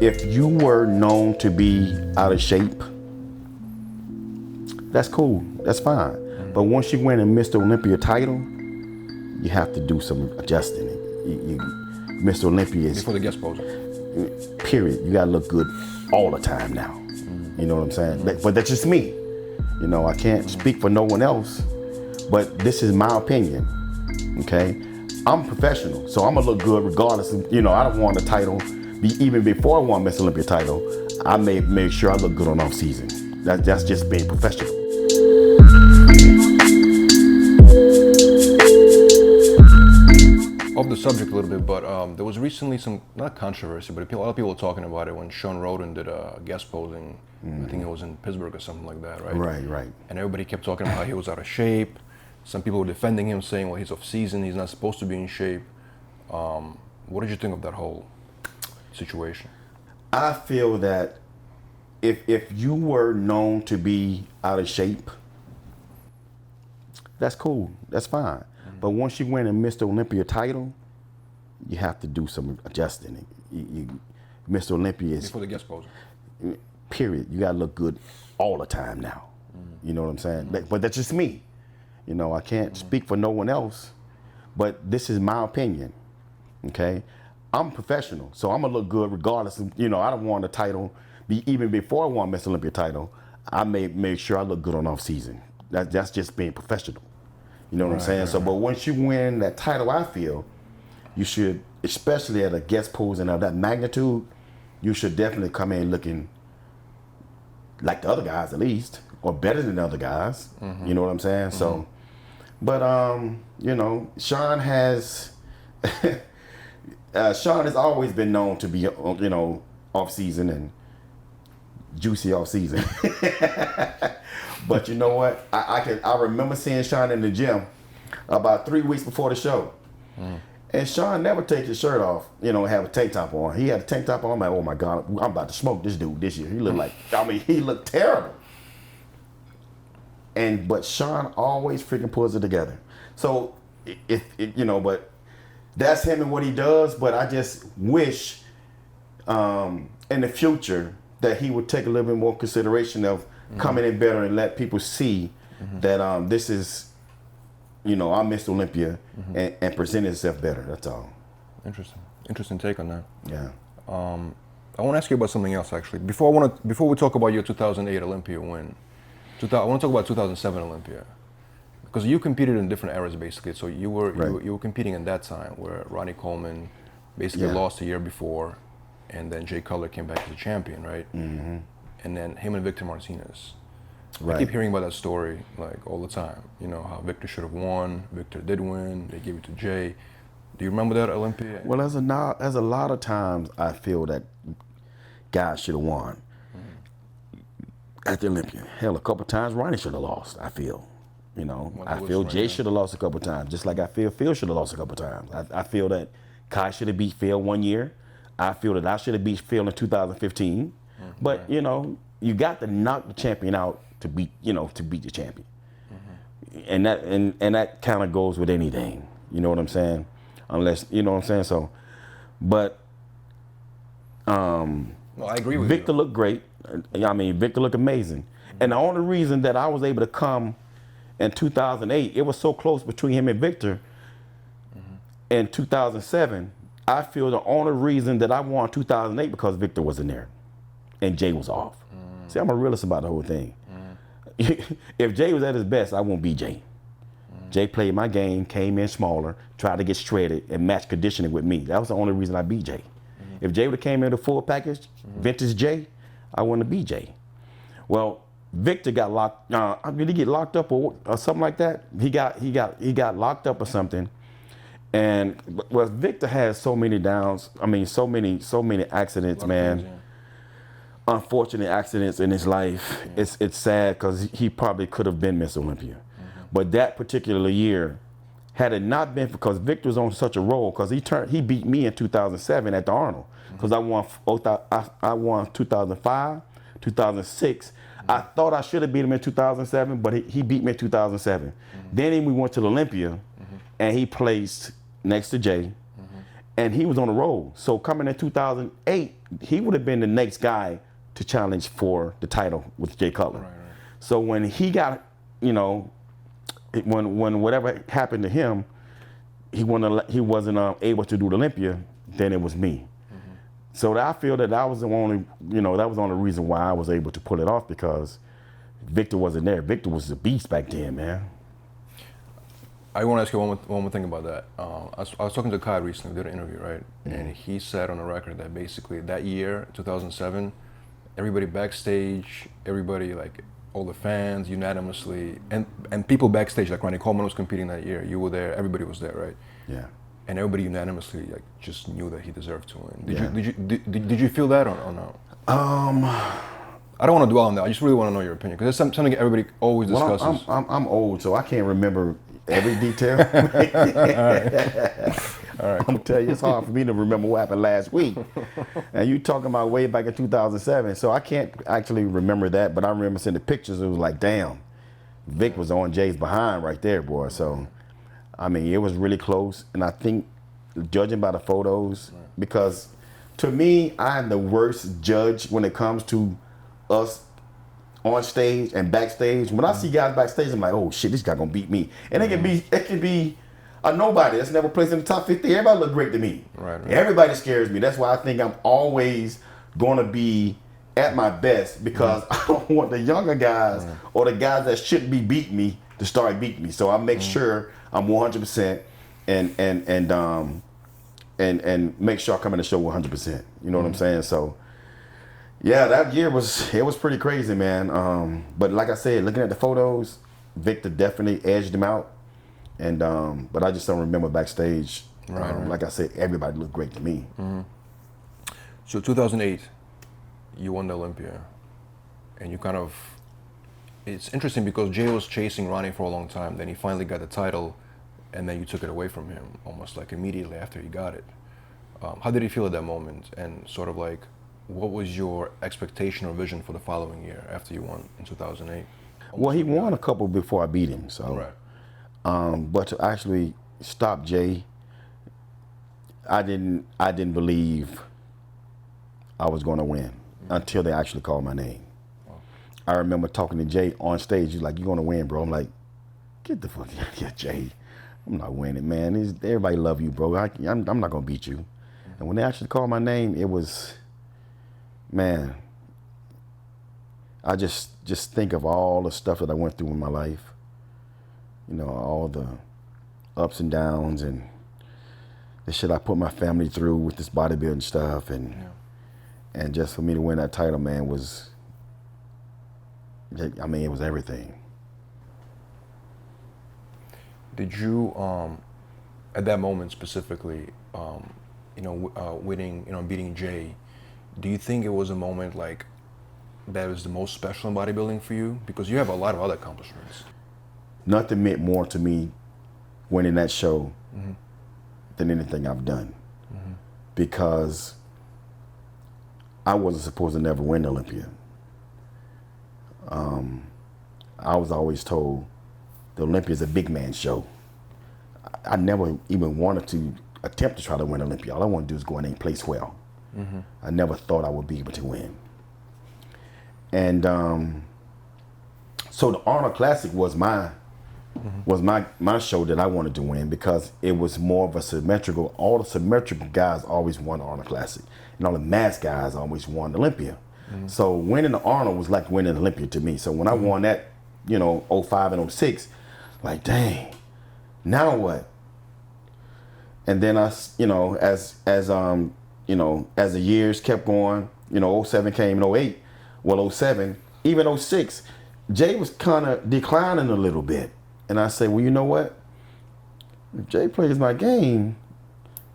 if you were known to be out of shape, that's cool, that's fine. But once you win a Mr. Olympia title, you have to do some adjusting. Mr. Olympia is before the guest posing. Period. You gotta look good all the time now. You know what I'm saying? But that's just me. You know, I can't speak for no one else, but this is my opinion. Okay, I'm professional, so I'm gonna look good regardless of, you know, I don't want a title. Even before I won Miss Olympia title, I make sure I look good on off season. That's just being professional. Off the subject a little bit, but there was recently some, not controversy, but a lot of people were talking about it when Shawn Rhoden did a guest posing. I think it was in Pittsburgh or something like that, right? Right. And everybody kept talking about how he was out of shape. Some people were defending him, saying, well, he's off season, he's not supposed to be in shape. What did you think of that whole situation? I feel that if you were known to be out of shape, that's cool, that's fine. But once you win a Mr. Olympia title, you have to do some adjusting. Mr. Olympia is before the guest posing. Period. You gotta look good all the time now. You know what I'm saying? But that's just me. You know, I can't speak for no one else, but this is my opinion. Okay, I'm professional, so I'm gonna look good regardless of, you know, I don't want a title. Even before I won Miss Olympia title, I make sure I look good on off season. That's just being professional. You know what I'm saying? So, but once you win that title, I feel you should, especially at a guest posing of that magnitude, you should definitely come in looking like the other guys at least, or better than the other guys. You know what I'm saying? So, but you know, Shawn has always been known to be, you know, off season and juicy off season. But you know what? I remember seeing Shawn in the gym about 3 weeks before the show. And Shawn never takes his shirt off, you know, have a tank top on. He had a tank top on. I'm like, oh my God, I'm about to smoke this dude this year. He looked like, he looked terrible. But Shawn always freaking pulls it together. So, you know, but that's him and what he does. But I just wish in the future that he would take a little bit more consideration of coming in better and let people see that this is, you know, I'm Mr. Olympia and present himself better. That's all. Interesting take on that. Yeah. I want to ask you about something else actually. Before we talk about your 2008 Olympia win, I want to talk about 2007 Olympia, because you competed in different eras basically. So you were competing in that time where Ronnie Coleman basically lost a year before, and then Jay Cutler came back as a champion, right? And then him and Victor Martinez. I keep hearing about that story like all the time. You know, how Victor should have won, Victor did win, they gave it to Jay. Do you remember that Olympia? Well, there's a lot of times I feel that guys should have won at the Olympia. Hell, a couple times Ronnie should have lost, I feel. You know, I feel Jay should have lost a couple times, just like I feel Phil should have lost a couple times. I feel that Kai should have beat Phil one year. I feel that I should have beat Phil in 2015. But, you know, you got to knock the champion out to beat the champion. And that kind of goes with anything. You know what I'm saying? Unless, you know what I'm saying? So, but no, I agree with Victor you. looked great. I mean, Victor looked amazing. And the only reason that I was able to come in 2008, it was so close between him and Victor. In 2007, I feel the only reason that I won 2008 because Victor wasn't there and Jay was off. See, I'm a realist about the whole thing. If Jay was at his best, I won't beat Jay. Jay played my game, came in smaller, tried to get shredded and match conditioning with me. That was the only reason I beat Jay. If Jay would have came in the full package, vintage Jay, I wouldn't have beat Jay. Well, Victor got locked. Did he get locked up or something like that? He got locked up or something. And well, Victor has so many downs. I mean, so many accidents, man. Things, yeah. Unfortunate accidents in his life. Yeah. It's sad because he probably could have been Miss Olympia. But that particular year, had it not been because Victor was on such a roll, because he beat me in 2007 at the Arnold, because I won 2005, 2006. I thought I should have beat him in 2007, but he beat me in 2007. Then we went to the Olympia, and he placed next to Jay, and he was on the roll. So coming in 2008, he would have been the next guy to challenge for the title with Jay Cutler. Right. So when he got, when whatever happened to him, he wasn't able to do the Olympia, then it was me. So I feel that was the only, that was the only reason why I was able to pull it off, because Victor wasn't there. Victor was a beast back then, man. I want to ask you one more thing about that. I was talking to Kai recently, we did an interview, right? And he said on the record that basically that year, 2007, everybody backstage, everybody, like all the fans unanimously, and people backstage, like Ronnie Coleman was competing that year, you were there, everybody was there, right? Yeah. And everybody unanimously like just knew that he deserved to win. Did Yeah. you feel that or no? I don't want to dwell on that. I just really want to know your opinion, because it's something everybody always discusses. I'm old, so I can't remember every detail. All right. I'm gonna tell you, it's hard for me to remember what happened last week. And you talking about way back in 2007, so I can't actually remember that, but I remember seeing the pictures. It was like, damn, Vic was on Jay's behind right there, boy. So, I mean, it was really close, and I think, judging by the photos, because to me, I'm the worst judge when it comes to us on stage and backstage. When I see guys backstage, I'm like, oh shit, this guy gonna beat me. And it can be a nobody that's never placed in the top 50. Everybody look great to me. Right. Everybody scares me. That's why I think I'm always gonna be at my best, because I don't want the younger guys or the guys that shouldn't be beating me to start beating me. So I make sure I'm 100% and make sure I come in the show 100%. You know what I'm saying? So yeah, that year was pretty crazy, man. But like I said, looking at the photos, Victor definitely edged him out. And but I just don't remember backstage. Right. Like I said, everybody looked great to me. So 2008, you won the Olympia, and you kind of, it's interesting because Jay was chasing Ronnie for a long time. Then he finally got the title, and then you took it away from him almost like immediately after he got it. How did he feel at that moment? And sort of like, what was your expectation or vision for the following year after you won in 2008? Well, he won a couple before I beat him, so. Right. But to actually stop Jay, I didn't believe I was going to win until they actually called my name. Wow. I remember talking to Jay on stage. He's like, "You're going to win, bro." I'm like, "Get the fuck out of here, Jay. I'm not winning, man. Everybody love you, bro. I'm not going to beat you." And when they actually called my name, it was, man, I just think of all the stuff that I went through in my life. All the ups and downs and the shit I put my family through with this bodybuilding stuff, and just for me to win that title, man, was, I mean, it was everything. Did you, at that moment specifically, winning, beating Jay, do you think it was a moment like that was the most special in bodybuilding for you? Because you have a lot of other accomplishments. Nothing meant more to me winning that show than anything I've done, because I wasn't supposed to never win Olympia. I was always told the Olympia is a big man show. I never even wanted to attempt to try to win Olympia. All I want to do is go in there and place well. I never thought I would be able to win. And so the Arnold Classic was my show that I wanted to win, because it was more of a symmetrical. All the symmetrical guys always won the Arnold Classic, and all the mass guys always won the Olympia. So winning the Arnold was like winning the Olympia to me. So when I won that, 05 and 06, like, dang, now what? And then as the years kept going, 07 came, 08, well, 07, even 06, Jay was kind of declining a little bit. And I said, well, you know what? If Jay plays my game,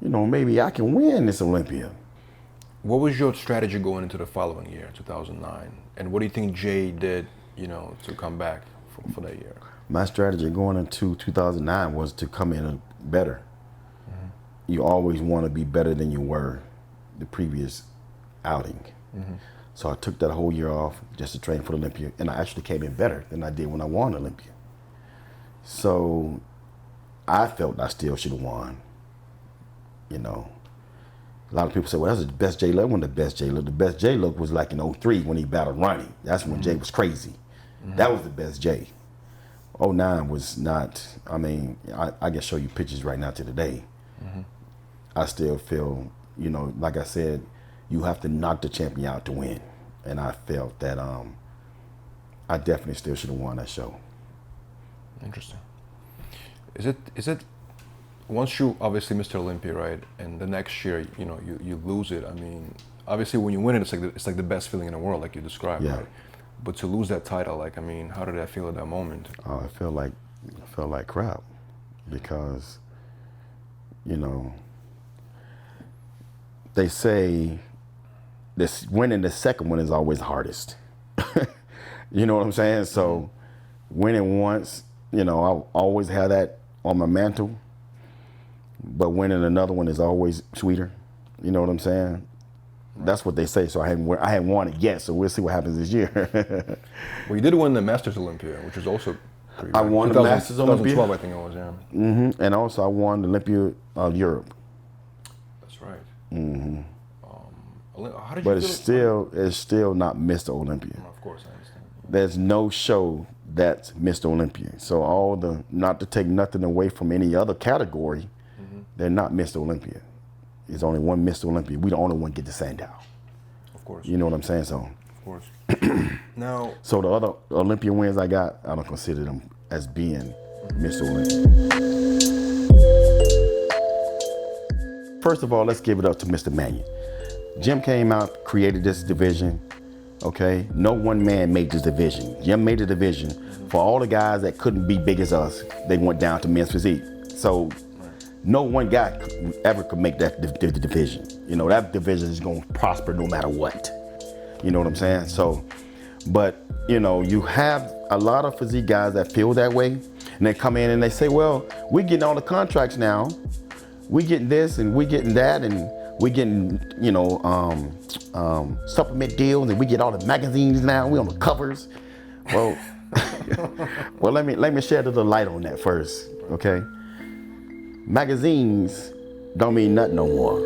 maybe I can win this Olympia. What was your strategy going into the following year, 2009? And what do you think Jay did, to come back for that year? My strategy going into 2009 was to come in better. You always want to be better than you were the previous outing. So I took that whole year off just to train for the Olympia, and I actually came in better than I did when I won Olympia. So I felt I still should have won, A lot of people say, well, that's the best Jay look. One of the best Jay look. The best Jay look was like in '03 when he battled Ronnie. That's when Jay was crazy. That was the best Jay. '09 was not. I mean, I can show you pictures right now to today. I still feel, you know, like I said, you have to knock the champion out to win. And I felt that I definitely still should have won that show. Interesting. Is it once you obviously Mr. Olympia, right, and the next year, you know, you lose it. I mean, obviously when you win it, it's like the best feeling in the world, like you described, right? But to lose that title, like, I mean, how did that feel at that moment? I felt like crap, because, you know, they say this winning the second one is always hardest. You know what I'm saying? So winning once, you know, I always have that on my mantle, but winning another one is always sweeter. You know what I'm saying? That's what they say. So I hadn't won it yet. So we'll see what happens this year. Well, you did win the Masters Olympia, which was also pretty I won the Masters Olympia. 2012, I think it was, yeah. And also I won the Olympia of Europe. That's right. But how did you it's still not Mr. Olympia. Of course, I understand. There's no show that's Mr. Olympia. So not to take nothing away from any other category, they're not Mr. Olympia. There's only one Mr. Olympia. We the only one get the sandow. Of course. You know what I'm saying? So. Of course. Now. So the other Olympian wins I got, I don't consider them as being Mr. Olympia. First of all, let's give it up to Mr. Mannion. Jim came out, created this division. Okay, no one man made this division. Jim made the division for all the guys that couldn't be big as us. They went down to men's physique. So no one guy ever could make that division. You know, that division is going to prosper no matter what. You know what I'm saying? So, but you know, you have a lot of physique guys that feel that way, and they come in and they say, well, we're getting all the contracts now. We getting this and we getting that, and we getting, you know, supplement deals, and we get all the magazines now. We on the covers. Well, well, let me shed a little light on that first, okay? Magazines don't mean nothing no more.